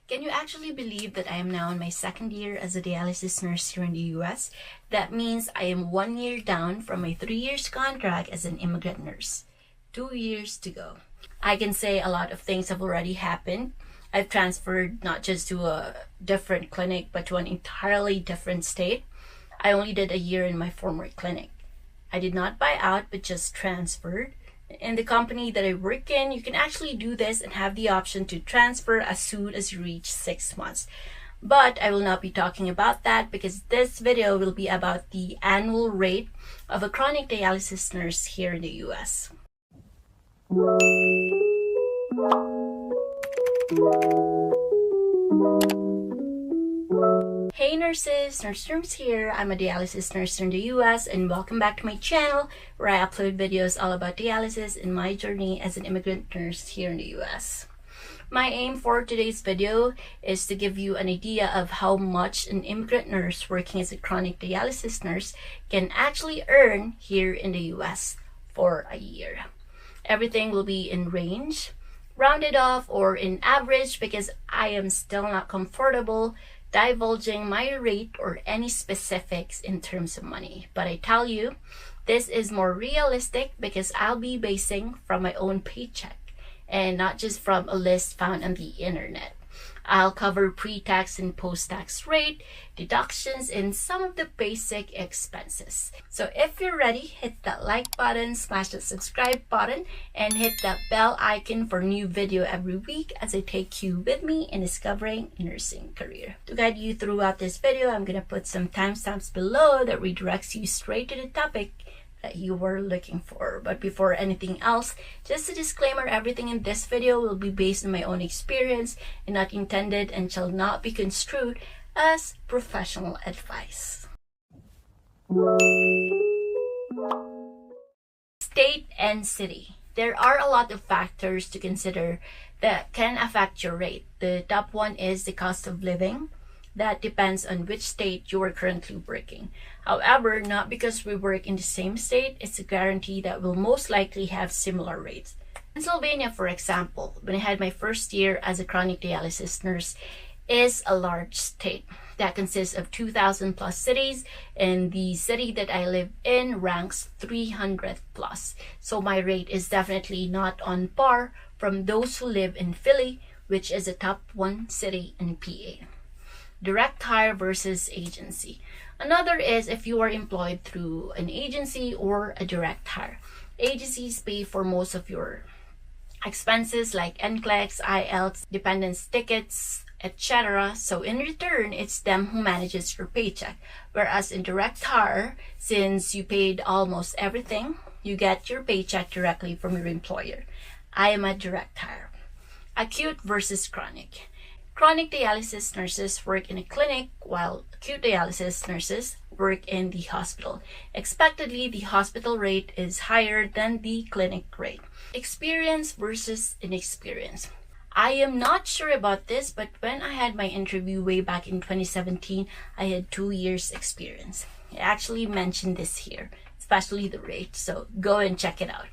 Can you actually believe that I am now in my second year as a dialysis nurse here in the US? That means I am 1 year down from my 3 years contract as an immigrant nurse. 2 years to go. I can say a lot of things have already happened. I've transferred not just to a different clinic, but to an entirely different state. I only did a year in my former clinic. I did not buy out, but just transferred. In the company that I work in, you can actually do this and have the option to transfer as soon as you reach 6 months. But I will not be talking about that because this video will be about the annual rate of a chronic dialysis nurse here in the US. Hey nurses, Nurse Rooms here. I'm a dialysis nurse in the US and welcome back to my channel where I upload videos all about dialysis and my journey as an immigrant nurse here in the US. My aim for today's video is to give you an idea of how much an immigrant nurse working as a chronic dialysis nurse can actually earn here in the US for a year. Everything will be in range, rounded off, or in average because I am still not comfortable divulging my rate or any specifics in terms of money. But I tell you, this is more realistic because I'll be basing from my own paycheck and not just from a list found on the internet. I'll cover pre-tax and post-tax rate, deductions, and some of the basic expenses. So if you're ready, hit that like button, smash the subscribe button, and hit that bell icon for new video every week as I take you with me in discovering a nursing career. To guide you throughout this video, I'm going to put some timestamps below that redirects you straight to the topic that you were looking for. But before anything else, just a disclaimer, everything in this video will be based on my own experience and not intended and shall not be construed as professional advice. State and city. There are a lot of factors to consider that can affect your rate. The top one is the cost of living. That depends on which state you are currently working. However, not because we work in the same state, it's a guarantee that we'll most likely have similar rates. Pennsylvania, for example, when I had my first year as a chronic dialysis nurse, is a large state that consists of 2,000 plus cities, and the city that I live in ranks 300 plus. So my rate is definitely not on par from those who live in Philly, which is a top 1 city in PA. Direct hire versus agency. Another is if you are employed through an agency or a direct hire. Agencies pay for most of your expenses like NCLEX, IELTS, dependence tickets, etc. So in return, it's them who manages your paycheck. Whereas in direct hire, since you paid almost everything, you get your paycheck directly from your employer. I am a direct hire. Acute versus chronic. Chronic dialysis nurses work in a clinic while acute dialysis nurses work in the hospital. Expectedly, the hospital rate is higher than the clinic rate. Experience versus inexperience. I am not sure about this, but when I had my interview way back in 2017, I had 2 years experience. I actually mentioned this here, especially the rate, so go and check it out.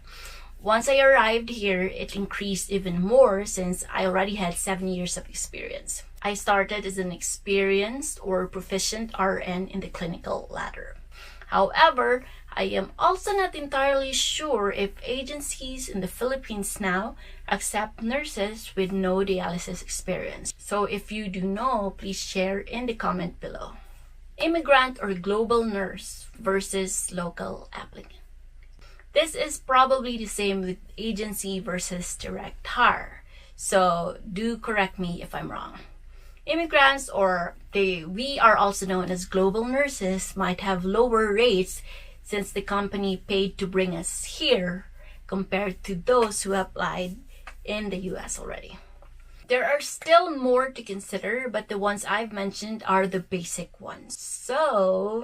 Once I arrived here, it increased even more since I already had 7 years of experience. I started as an experienced or proficient RN in the clinical ladder. However, I am also not entirely sure if agencies in the Philippines now accept nurses with no dialysis experience. So if you do know, please share in the comment below. Immigrant or global nurse versus local applicant. This is probably the same with agency versus direct hire, so do correct me if I'm wrong. Immigrants, or we are also known as global nurses, might have lower rates since the company paid to bring us here compared to those who applied in the US already. There are still more to consider, but the ones I've mentioned are the basic ones. So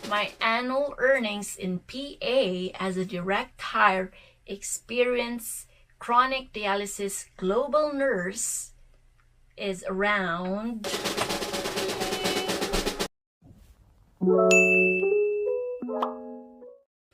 my annual earnings in PA as a direct hire experienced chronic dialysis global nurse is around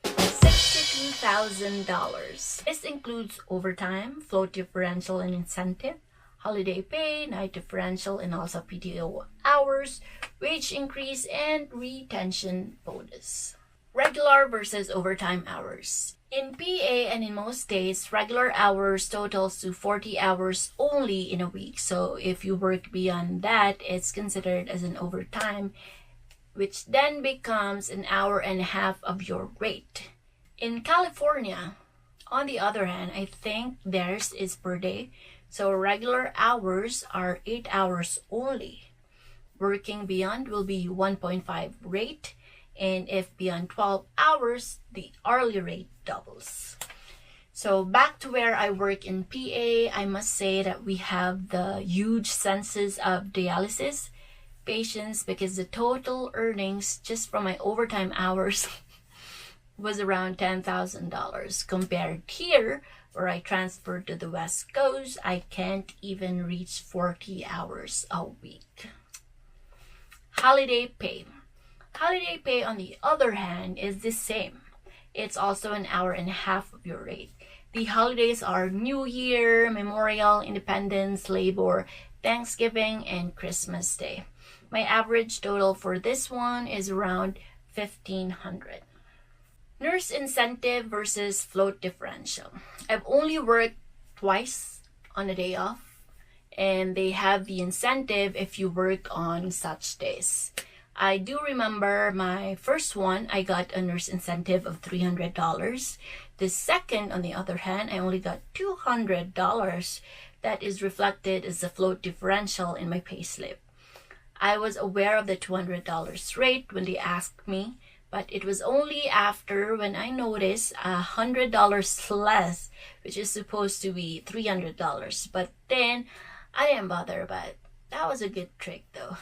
$62,000. This includes overtime, float differential and incentive, holiday pay, night differential, and also PTO hours, wage increase, and retention bonus. Regular versus overtime hours. In PA and in most states, regular hours totals to 40 hours only in a week. So if you work beyond that, it's considered as an overtime, which then becomes an hour and a half of your rate. In California, on the other hand, I think theirs is per day. So regular hours are 8 hours only. Working beyond will be 1.5 rate. And if beyond 12 hours, the hourly rate doubles. So back to where I work in PA, I must say that we have the huge census of dialysis patients because the total earnings just from my overtime hours was around $10,000. Compared here, where I transferred to the West Coast, I can't even reach 40 hours a week. Holiday pay. Holiday pay, on the other hand, is the same. It's also an hour and a half of your rate. The holidays are New Year, Memorial, Independence, Labor, Thanksgiving, and Christmas Day. My average total for this one is around $1,500. Nurse incentive versus float differential. I've only worked twice on a day off, and they have the incentive if you work on such days. I do remember my first one, I got a nurse incentive of $300. The second, on the other hand, I only got $200. That is reflected as the float differential in my payslip. I was aware of the $200 rate when they asked me, but it was only after when I noticed $100 less, which is supposed to be $300. But then I didn't bother, but that was a good trick though.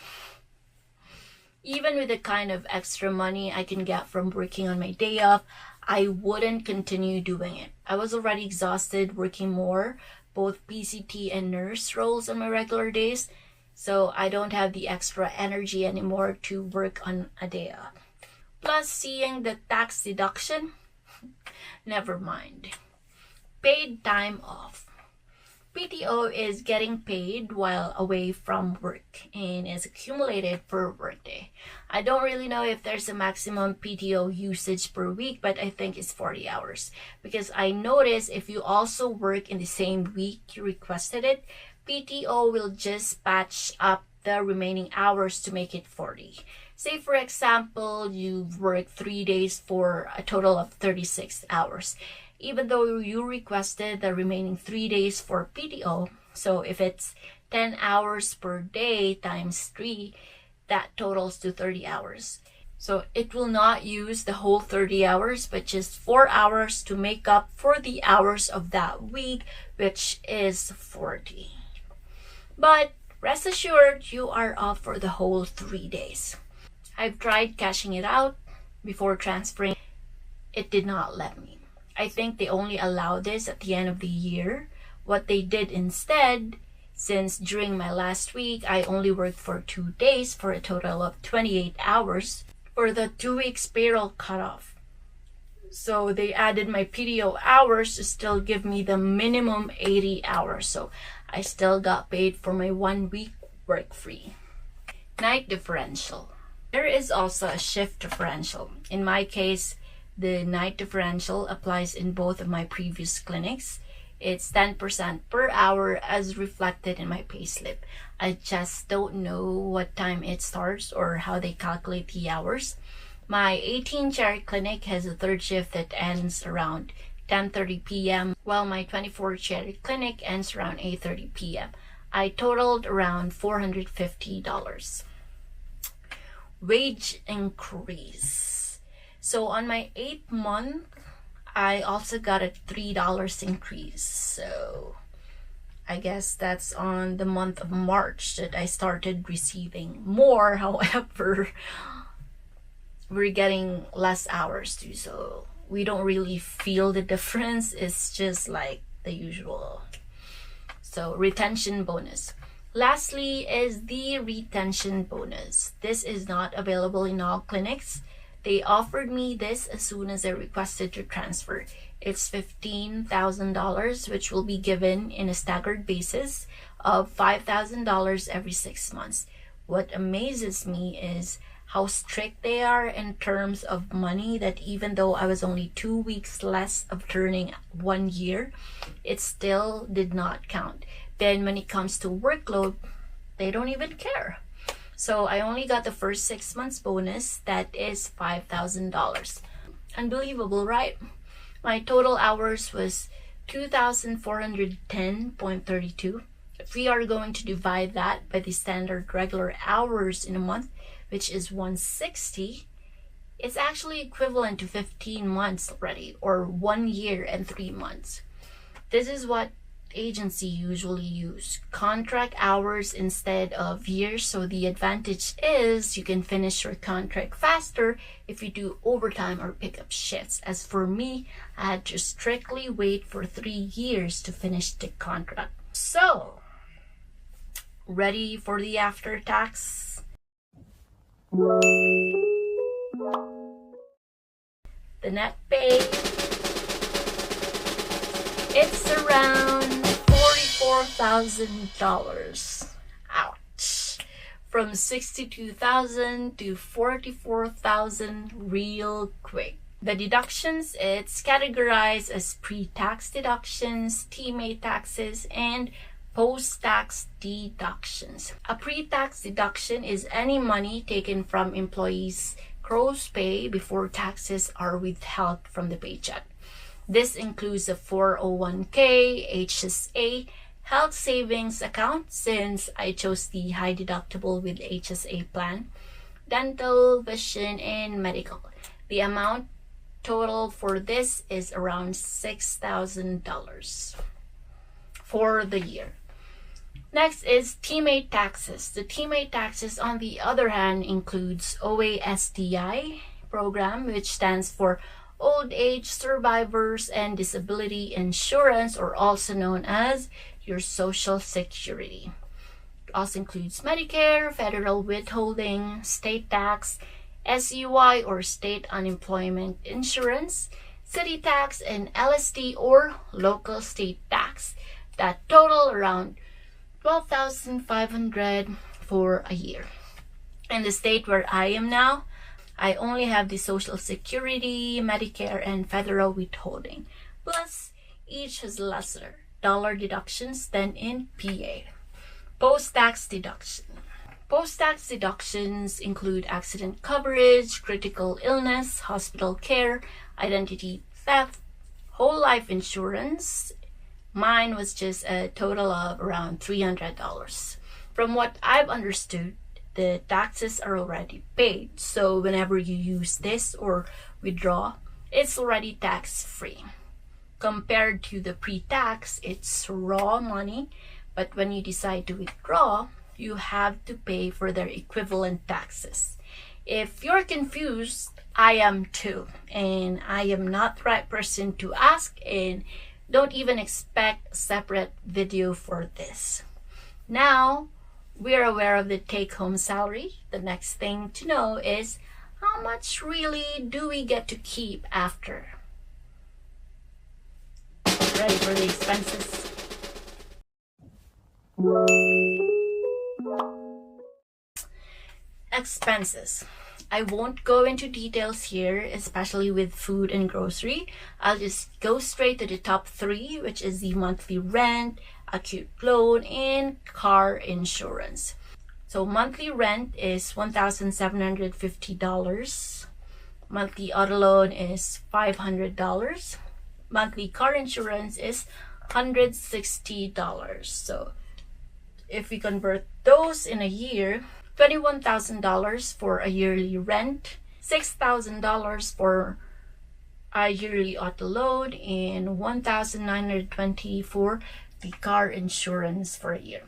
Even with the kind of extra money I can get from working on my day off, I wouldn't continue doing it. I was already exhausted working more, both PCT and nurse roles on my regular days, so I don't have the extra energy anymore to work on a day off. Plus, seeing the tax deduction, never mind. Paid time off. PTO is getting paid while away from work and is accumulated per workday. I don't really know if there's a maximum PTO usage per week, but I think it's 40 hours. Because I noticed if you also work in the same week you requested it, PTO will just patch up the remaining hours to make it 40. Say for example, you've worked 3 days for a total of 36 hours. Even though you requested the remaining 3 days for PTO, so if it's 10 hours per day times 3, that totals to 30 hours. So it will not use the whole 30 hours, but just 4 hours to make up for the hours of that week, which is 40. But rest assured, you are off for the whole 3 days. I've tried cashing it out before transferring. It did not let me. I think they only allow this at the end of the year. What they did instead, since during my last week, I only worked for 2 days for a total of 28 hours for the 2 weeks payroll cutoff. So they added my PTO hours to still give me the minimum 80 hours. So I still got paid for my 1 week work free. Night differential. There is also a shift differential. In my case, the night differential applies in both of my previous clinics. It's 10% per hour as reflected in my payslip. I just don't know what time it starts or how they calculate the hours. My 18-chair clinic has a third shift that ends around 10:30 p.m. while my 24-chair clinic ends around 8:30 p.m. I totaled around $450. Wage increase. So on my 8th month, I also got a $3 increase. So I guess that's on the month of March that I started receiving more. However, we're getting less hours too, so we don't really feel the difference. It's just like the usual. So retention bonus. Lastly is the retention bonus. This is not available in all clinics. They offered me this as soon as I requested to transfer. It's $15,000, which will be given in a staggered basis of $5,000 every 6 months. What amazes me is how strict they are in terms of money, that even though I was only 2 weeks less of turning 1 year, it still did not count. Then when it comes to workload, they don't even care. So I only got the first 6 months bonus, that is $5,000. Unbelievable, right? My total hours was 2,410.32. If we are going to divide that by the standard regular hours in a month, which is 160, it's actually equivalent to 15 months already, or 1 year and 3 months. This is what agency usually use, contract hours instead of years. So the advantage is you can finish your contract faster if you do overtime or pick up shifts. As for me, I had to strictly wait for 3 years to finish the contract. So, ready for the after tax? The net pay, it's around $44,000. Ouch. From $62,000 to $44,000 real quick. The deductions, it's categorized as pre-tax deductions, teammate taxes, and post-tax deductions. A pre-tax deduction is any money taken from employees' gross pay before taxes are withheld from the paycheck. This includes a 401k, HSA, health savings account, since I chose the high deductible with HSA plan, dental, vision, and medical. The amount total for this is around $6,000 for the year. Next is teammate taxes. The teammate taxes, on the other hand, includes OASDI program, which stands for Old Age Survivors and Disability Insurance, or also known as your Social Security. It also includes Medicare, federal withholding, state tax, SUI or state unemployment insurance, city tax, and LST or local state tax, that total around $12,500 for a year. In the state where I am now, I only have the Social Security, Medicare, and federal withholding. Plus, each has lesser dollar deductions than in PA. Post-tax deduction. Post-tax deductions include accident coverage, critical illness, hospital care, identity theft, whole life insurance. Mine was just a total of around $300. From what I've understood, the taxes are already paid. So whenever you use this or withdraw, it's already tax-free. Compared to the pre-tax, it's raw money. But when you decide to withdraw, you have to pay for their equivalent taxes. If you're confused, I am too. And I am not the right person to ask, and don't even expect a separate video for this. Now, we're aware of the take-home salary. The next thing to know is how much really do we get to keep after? Ready for the expenses? Expenses. I won't go into details here, especially with food and grocery. I'll just go straight to the top 3, which is the monthly rent, acute loan, and car insurance. So monthly rent is $1,750. Monthly auto loan is $500. Monthly car insurance is $160. So if we convert those in a year, $21,000 for a yearly rent, $6,000 for a yearly auto loan, and $1,920 for the car insurance for a year.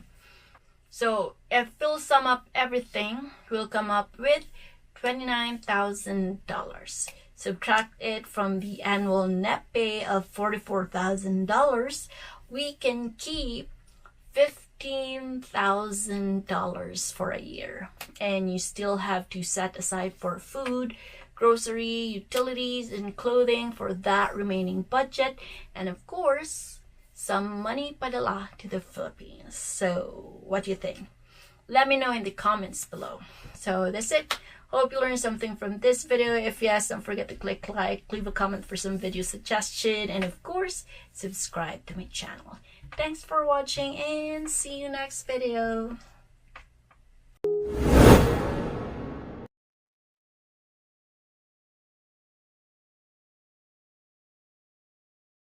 So if we'll sum up everything, we'll come up with $29,000. Subtract it from the annual net pay of $44,000, we can keep $15,000 for a year. And you still have to set aside for food, grocery, utilities, and clothing for that remaining budget. And of course, some money padala to the Philippines. So what do you think? Let me know in the comments below. So that's it. Hope you learned something from this video. If yes, don't forget to click like, leave a comment for some video suggestion, and of course, subscribe to my channel. Thanks for watching and see you next video.